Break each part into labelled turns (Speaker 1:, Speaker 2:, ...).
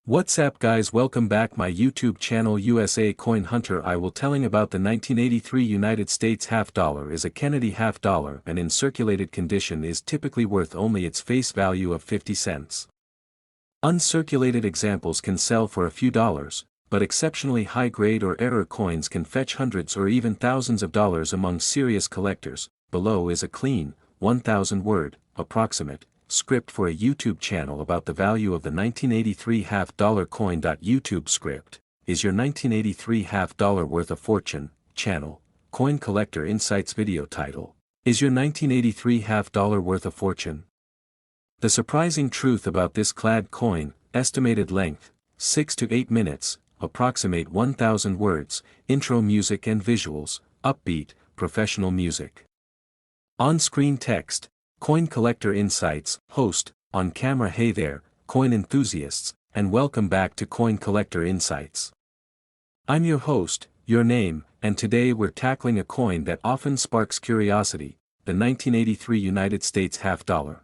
Speaker 1: What's up guys, welcome back my YouTube channel USA Coin Hunter. I will telling about the 1983 United States half dollar is a Kennedy half dollar and in circulated condition is typically worth only its face value of 50 cents. Uncirculated examples can sell for a few dollars, but exceptionally high grade or error coins can fetch hundreds or even thousands of dollars among serious collectors. Below is a clean, 1,000 word, approximate, script for a YouTube channel about the value of the 1983 half dollar coin. YouTube script: is your 1983 half dollar worth a fortune? Channel: Coin Collector Insights. Video title: Is your 1983 half dollar worth a fortune? The surprising truth about this clad coin: estimated length 6 to 8 minutes, approximate 1,000 words, intro music and visuals, upbeat, professional music. On-screen text: Coin Collector Insights, host, on camera. Hey there, coin enthusiasts, and welcome back to Coin Collector Insights. I'm your host, your name, and today we're tackling a coin that often sparks curiosity, the 1983 United States half dollar.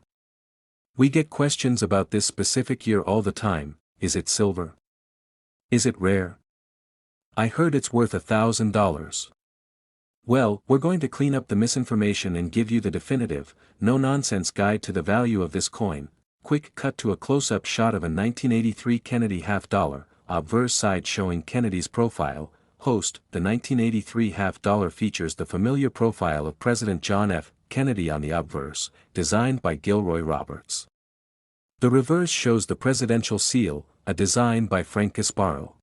Speaker 1: We get questions about this specific year all the time. Is it silver? Is it rare? I heard it's worth $1,000. Well, we're going to clean up the misinformation and give you the definitive, no-nonsense guide to the value of this coin. Quick cut to a close-up shot of a 1983 Kennedy half dollar, obverse side showing Kennedy's profile. Host: the 1983 half dollar features the familiar profile of President John F. Kennedy on the obverse, designed by Gilroy Roberts. The reverse shows the presidential seal, a design by Frank Gasparro.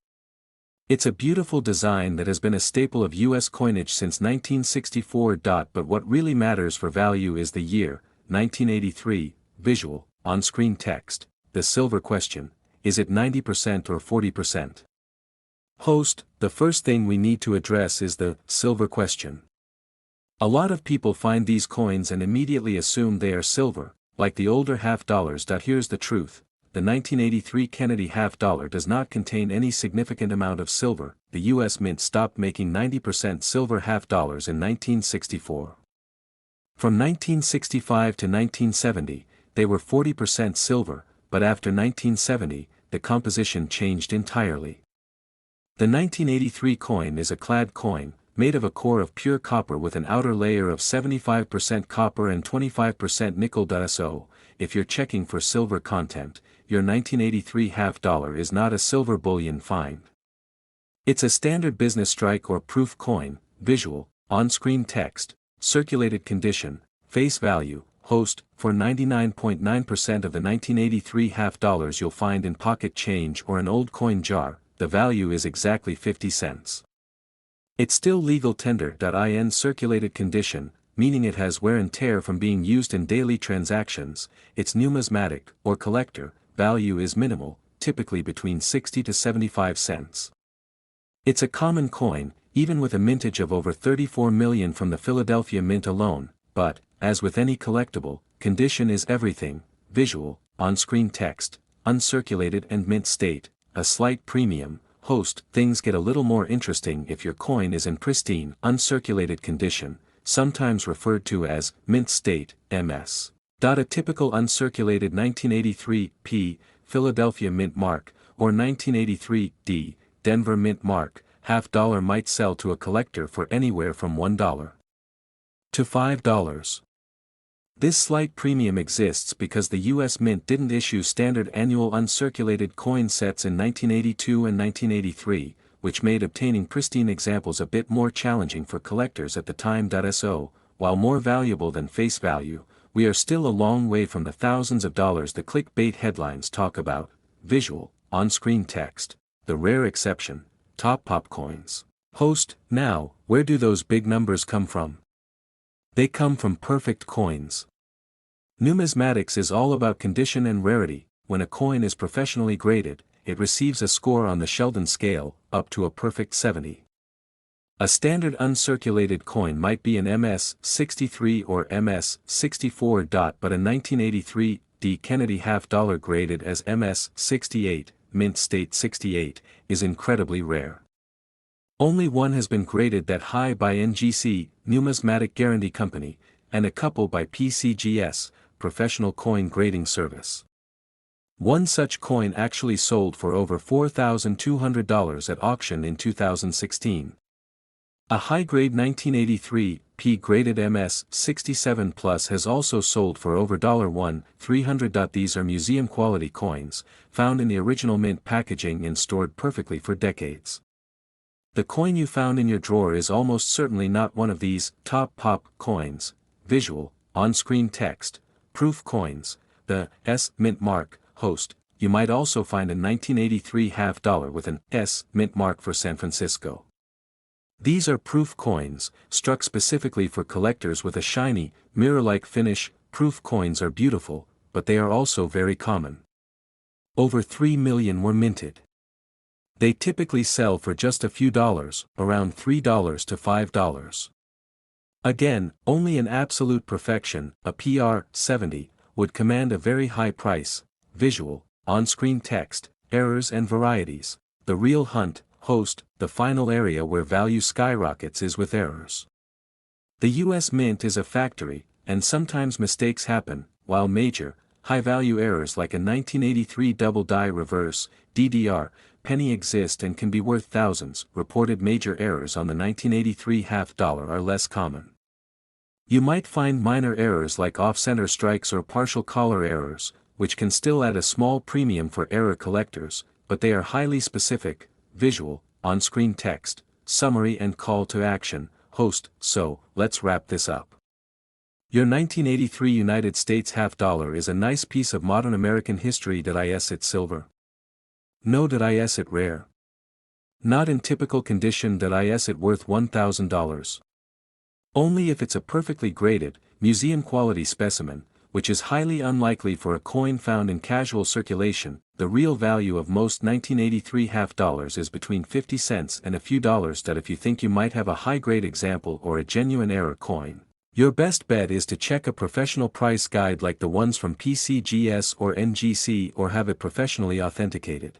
Speaker 1: It's a beautiful design that has been a staple of U.S. coinage since 1964. But what really matters for value is the year, 1983, visual, on-screen text, the silver question: is it 90% or 40%? Host: the first thing we need to address is the silver question. A lot of people find these coins and immediately assume they are silver, like the older half dollars. Here's the truth: the 1983 Kennedy half dollar does not contain any significant amount of silver. The U.S. Mint stopped making 90% silver half dollars in 1964. From 1965 to 1970, they were 40% silver, but after 1970, the composition changed entirely. The 1983 coin is a clad coin, made of a core of pure copper with an outer layer of 75% copper and 25% nickel. So, if you're checking for silver content, your 1983 half dollar is not a silver bullion find. It's a standard business strike or proof coin. Visual, on-screen text, circulated condition, face value. Host: for 99.9% of the 1983 half dollars you'll find in pocket change or an old coin jar, the value is exactly 50 cents. It's still legal tender. In circulated condition, meaning it has wear and tear from being used in daily transactions. Its numismatic, or collector, value is minimal, typically between 60 to 75 cents. It's a common coin, even with a mintage of over 34 million from the Philadelphia Mint alone, but, as with any collectible, condition is everything. Visual, on-screen text, uncirculated and mint state, a slight premium. Host: things get a little more interesting if your coin is in pristine, uncirculated condition, sometimes referred to as mint state, MS. A typical uncirculated 1983 P. Philadelphia Mint mark, or 1983 D. Denver Mint mark, half dollar might sell to a collector for anywhere from $1 to $5. This slight premium exists because the U.S. Mint didn't issue standard annual uncirculated coin sets in 1982 and 1983, which made obtaining pristine examples a bit more challenging for collectors at the time. So, while more valuable than face value, we are still a long way from the thousands of dollars the clickbait headlines talk about. Visual, on-screen text, the rare exception, top pop coins. Host: now, where do those big numbers come from? They come from perfect coins. Numismatics is all about condition and rarity. When a coin is professionally graded, it receives a score on the Sheldon scale, up to a perfect 70. A standard uncirculated coin might be an MS-63 or MS-64. But a 1983 D. Kennedy half dollar graded as MS-68, mint state 68, is incredibly rare. Only one has been graded that high by NGC, Numismatic Guarantee Company, and a couple by PCGS, Professional Coin Grading Service. One such coin actually sold for over $4,200 at auction in 2016. A high-grade 1983, P-graded MS 67 Plus has also sold for over $1,300. These are museum-quality coins, found in the original mint packaging and stored perfectly for decades. The coin you found in your drawer is almost certainly not one of these top pop coins, visual, on-screen text, proof coins, the S mint mark, host. You might also find a 1983 half dollar with an S mint mark for San Francisco. These are proof coins, struck specifically for collectors with a shiny, mirror-like finish. Proof coins are beautiful, but they are also very common. Over 3 million were minted. They typically sell for just a few dollars, around $3 to $5. Again, only an absolute perfection, a PR 70, would command a very high price. Visual, on-screen text, errors and varieties. The real hunt, host, the final area where value skyrockets is with errors. The US Mint is a factory, and sometimes mistakes happen, while major, high-value errors like a 1983 double die reverse, DDR, penny exist and can be worth thousands. Reported major errors on the 1983 half dollar are less common. You might find minor errors like off-center strikes or partial color errors, which can still add a small premium for error collectors, but they are highly specific. Visual, on-screen text, summary and call to action, host. So, let's wrap this up. Your 1983 United States half dollar is a nice piece of modern American history. Is it silver? No. Is it rare? Not in typical condition. Is it worth $1,000? Only if it's a perfectly graded, museum-quality specimen, which is highly unlikely for a coin found in casual circulation. The real value of most 1983 half dollars is between 50 cents and a few dollars. If you think you might have a high-grade example or a genuine error coin, your best bet is to check a professional price guide like the ones from PCGS or NGC, or have it professionally authenticated.